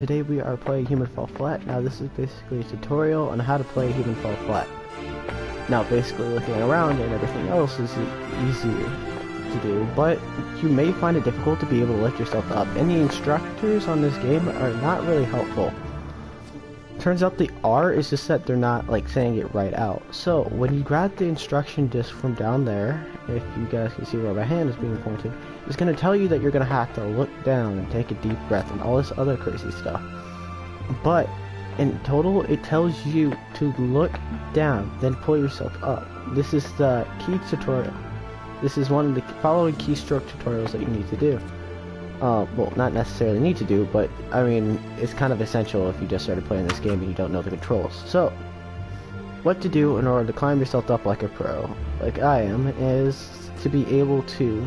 Today we are playing Human Fall Flat. Now this is basically a tutorial on how to play Human Fall Flat. Now basically looking around and everything else is easy to do, but you may find it difficult to be able to lift yourself up, and the instructors on this game are not really helpful. Turns out the R is just that they're not like saying it right out. So when you grab the instruction disc from down there, if you guys can see where my hand is being pointed, it's going to tell you that you're going to have to look down and take a deep breath and all this other crazy stuff. But in total, it tells you to look down, then pull yourself up. This is the key tutorial. This is one of the following keystroke tutorials that you need to do. Well, not necessarily need to do, but I mean, it's kind of essential if you just started playing this game and you don't know the controls. So, what to do in order to climb yourself up like a pro, like I am, is to be able to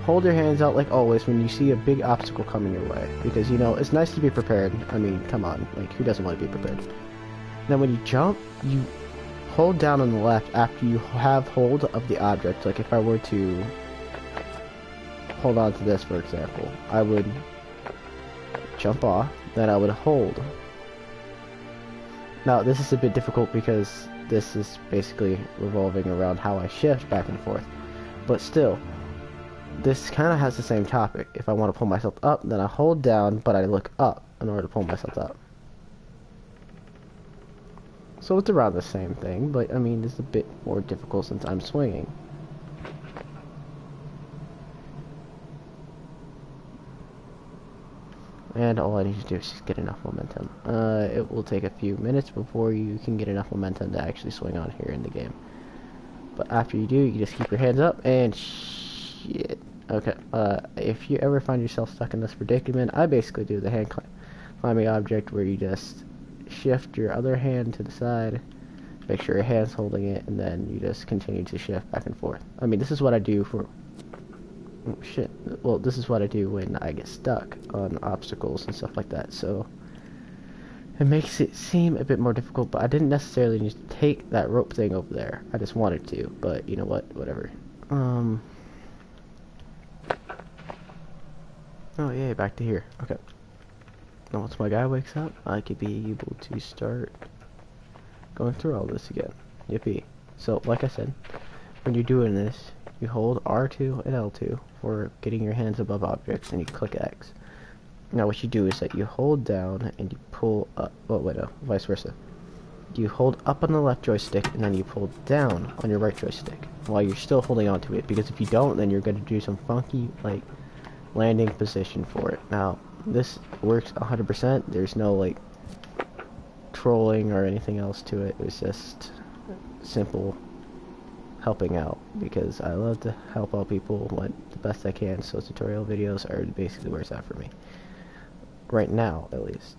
hold your hands out like always when you see a big obstacle coming your way. Because, you know, it's nice to be prepared. I mean, come on, like, who doesn't want to be prepared? Then when you jump, you hold down on the left after you have hold of the object. Like, if I were to hold on to this, for example, I would jump off, then I would hold. Now this is a bit difficult because this is basically revolving around how I shift back and forth, but still this kind of has the same topic. If I want to pull myself up, then I hold down but I look up in order to pull myself up. So it's around the same thing, but I mean it's a bit more difficult since I'm swinging. And all I need to do is just get enough momentum. It will take a few minutes before you can get enough momentum to actually swing on here in the game. But after you do, you just keep your hands up and shit. Okay, if you ever find yourself stuck in this predicament, I basically do the hand climbing object where you just shift your other hand to the side, make sure your hand's holding it, and then you just continue to shift back and forth. I mean, this is what I do for... Oh, shit. Well, this is what I do when I get stuck on obstacles and stuff like that, so it makes it seem a bit more difficult, but I didn't necessarily need to take that rope thing over there. I just wanted to, but you know what? Whatever. Oh, yay, back to here. Okay. Now, once my guy wakes up, I could be able to start going through all this again. Yippee. So, like I said, when you're doing this, you hold R2 and L2 for getting your hands above objects, and you click X. Now what you do is that you hold down and you pull up, oh wait, no, vice versa. You hold up on the left joystick and then you pull down on your right joystick while you're still holding on to it, because if you don't, then you're going to do some funky, like, landing position for it. Now, this works 100%, there's no, like, trolling or anything else to it, it's just simple helping out, because I love to help out people the best I can, so tutorial videos are basically where it's at for me. Right now, at least.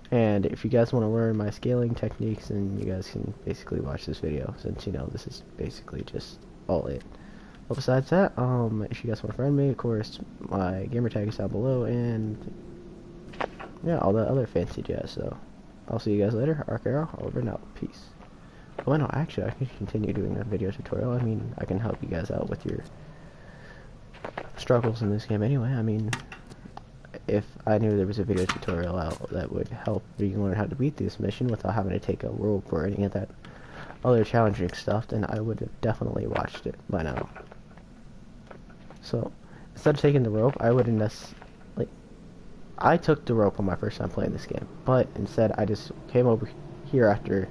And if you guys want to learn my scaling techniques, then you guys can basically watch this video, since, you know, this is basically just all it. But besides that, if you guys want to friend me, of course, my gamer tag is down below, and yeah, all that other fancy jazz, so I'll see you guys later. Arc Arrow, over and out. Peace. Well, no, actually, I can continue doing a video tutorial. I mean, I can help you guys out with your struggles in this game anyway. I mean, if I knew there was a video tutorial out that would help you learn how to beat this mission without having to take a rope or any of that other challenging stuff, then I would have definitely watched it by now. So, instead of taking the rope, I wouldn't like, I took the rope on my first time playing this game, but instead I just came over here after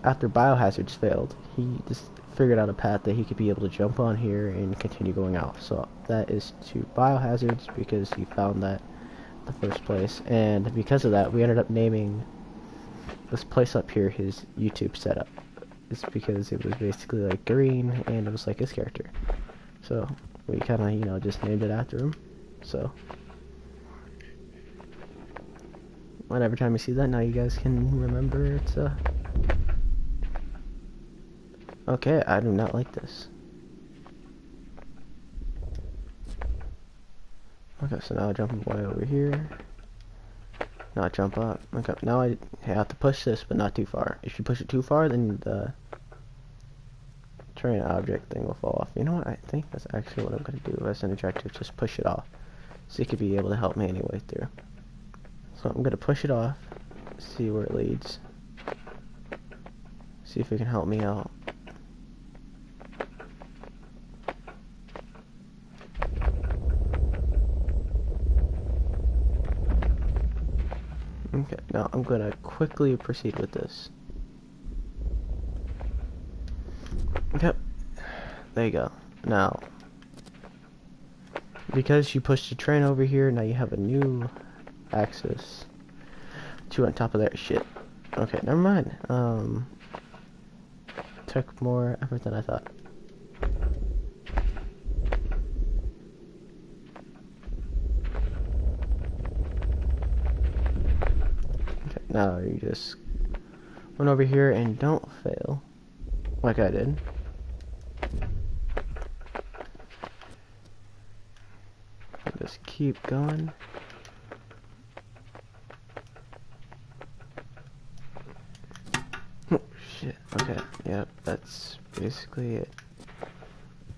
after Biohazards failed. He just figured out a path that he could be able to jump on here and continue going out. So that is to Biohazards, because he found that in the first place, and because of that we ended up naming this place up here his YouTube setup. It's because it was basically like green and it was like his character, so we kind of, you know, just named it after him. So and every time you see that, now you guys can remember it's okay, I do not like this. Okay, so now I jump way over here. Now I jump up. Okay, now I have to push this, but not too far. If you push it too far, then the terrain object thing will fall off. You know what? I think that's actually what I'm going to do as an objective. Just push it off. So you could be able to help me anyway through. So I'm going to push it off. See where it leads. See if it can help me out. Okay, now I'm going to quickly proceed with this. Okay, there you go. Now, because you pushed the train over here, now you have a new axis to on top of that shit. Okay, never mind. Took more effort than I thought. Okay, now you just went over here and don't fail like I did. Just keep going. Oh shit, okay, yep, that's basically it.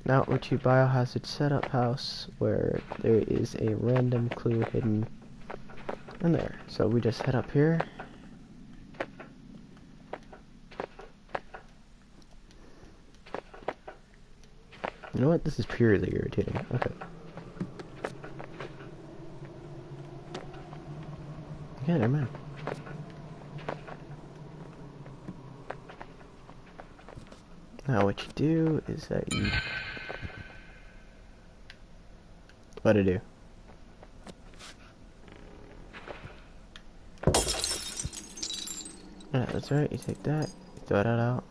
Now we're to Biohazard Setup House, where there is a random clue hidden in there. So we just head up here. You know what, this is purely irritating. Okay. Yeah, never mind. Now what you do is that you... What'd I do? Yeah, that's right, you take that, you throw that out.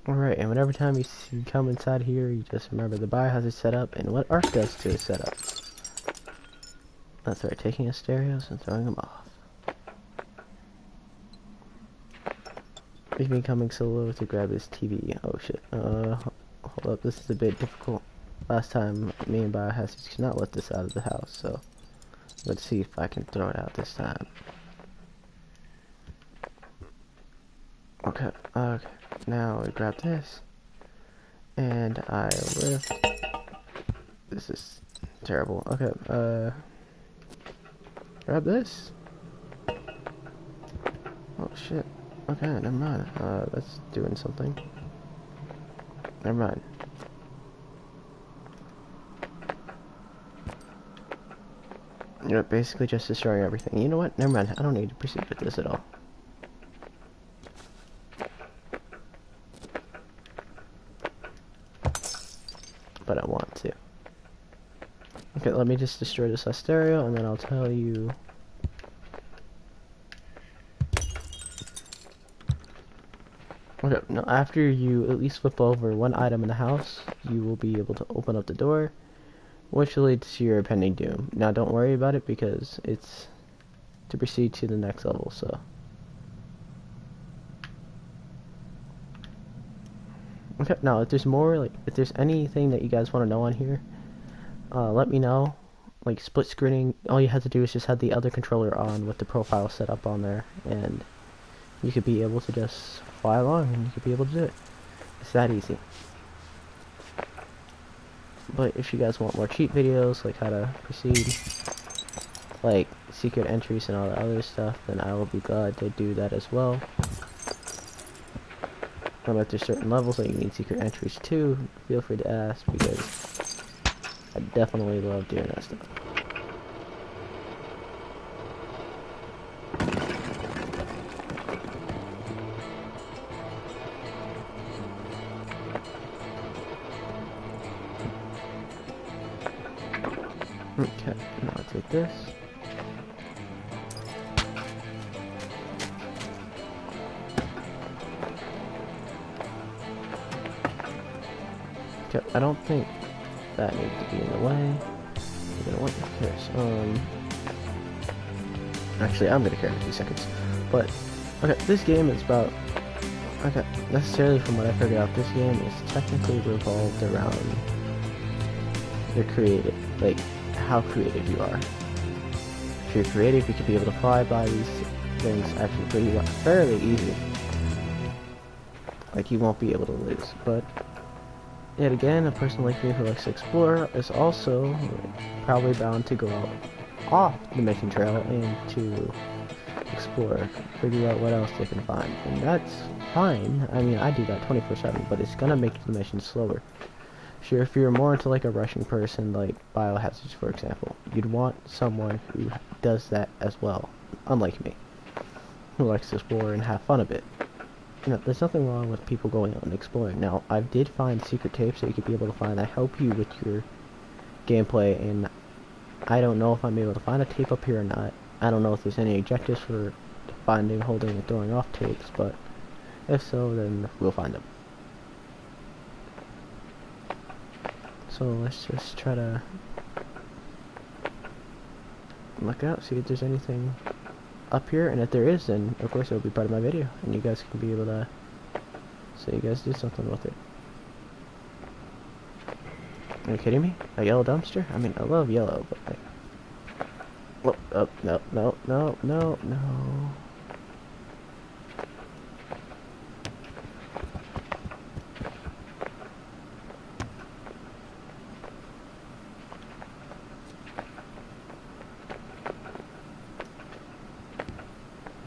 Alright, and whenever time you come inside here, you just remember the biohazard setup and what ARK does to a setup. That's right, taking his stereos and throwing them off. He's been coming solo to grab his TV. Oh shit. Hold up, this is a bit difficult. Last time, me and Biohazard could not let this out of the house, so let's see if I can throw it out this time. Okay, okay. Now I grab this, and I lift. This is terrible. Okay, grab this. Oh shit. Okay, never mind. That's doing something. Never mind. You're basically just destroying everything. You know what? Never mind. I don't need to proceed with this at all. But I want to. Okay, let me just destroy this last stereo, and then I'll tell you. Okay, now after you at least flip over one item in the house, you will be able to open up the door, which leads to your impending doom. Now don't worry about it because it's to proceed to the next level, so. Okay, now if there's more, like, if there's anything that you guys want to know on here, let me know. Like split screening, all you have to do is just have the other controller on with the profile set up on there, and you could be able to just fly along and you could be able to do it. It's that easy. But if you guys want more cheat videos, like how to proceed, like secret entries and all the other stuff, then I will be glad to do that as well. If there's certain levels that you need secret entries to, feel free to ask, because I definitely love doing that stuff. Okay, now I'll take this. Okay, I don't think that needs to be in the way. We're gonna want this. Actually, I'm gonna care in a few seconds. But okay, this game is about. Okay, necessarily from what I figured out, this game is technically revolved around the creative. Like, how creative you are. If you're creative, you could be able to fly by these things actually pretty well, fairly easy. Like, you won't be able to lose. But yet again, a person like me who likes to explore is also probably bound to go out off the mission trail and to explore, figure out what else they can find. And that's fine. I mean, I do that 24/7, but it's gonna make the mission slower. Sure, if you're more into like a rushing person, like Biohazards, for example, you'd want someone who does that as well, unlike me, who likes to explore and have fun a bit. You know, there's nothing wrong with people going out and exploring. Now, I did find secret tapes that you could be able to find that help you with your gameplay, and I don't know if I'm able to find a tape up here or not. I don't know if there's any objectives for finding, holding, and throwing off tapes, but if so, then we'll find them. So let's just try to look out, see if there's anything up here, and if there is, then of course it'll be part of my video, and you guys can be able to say you guys did something with it. Are you kidding me? A yellow dumpster? I mean, I love yellow, but like, oh, no, no, no, no, no.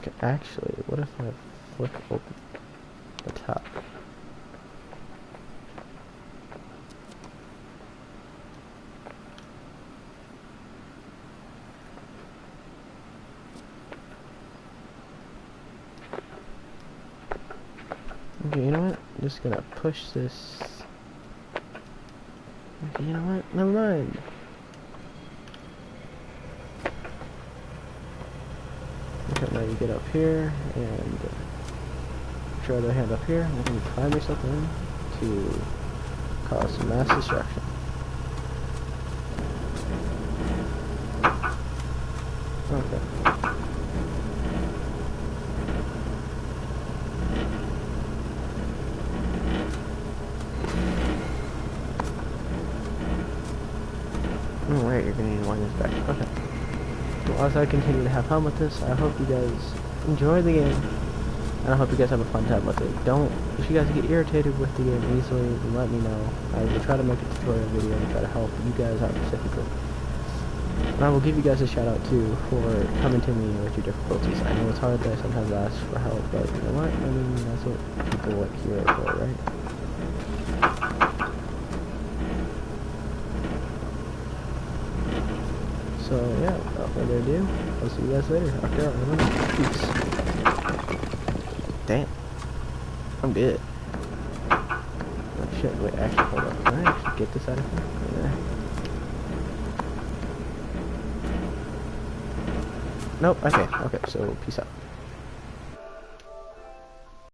Okay, actually, what if I flick open the top? Okay, you know what? I'm just gonna push this. Okay, you know what? Never mind. Okay, now you get up here and try the hand up here, and you can climb yourself in to cause some mass destruction. Okay. Oh wait, you're gonna need to wind this back. Okay. Well, as I continue to have fun with this, I hope you guys enjoy the game, and I hope you guys have a fun time with it. If you guys get irritated with the game easily, then let me know. I will try to make a tutorial video and try to help you guys out specifically. And I will give you guys a shout out too for coming to me with your difficulties. I know it's hard that I sometimes ask for help, but you know what? I mean, that's what people like here are for, right? So yeah, without further ado, I'll see you guys later. After all, peace. Damn, I'm good. Oh shit, wait, actually, hold on. Can I actually get this out of here? Yeah. Nope, okay, so peace out.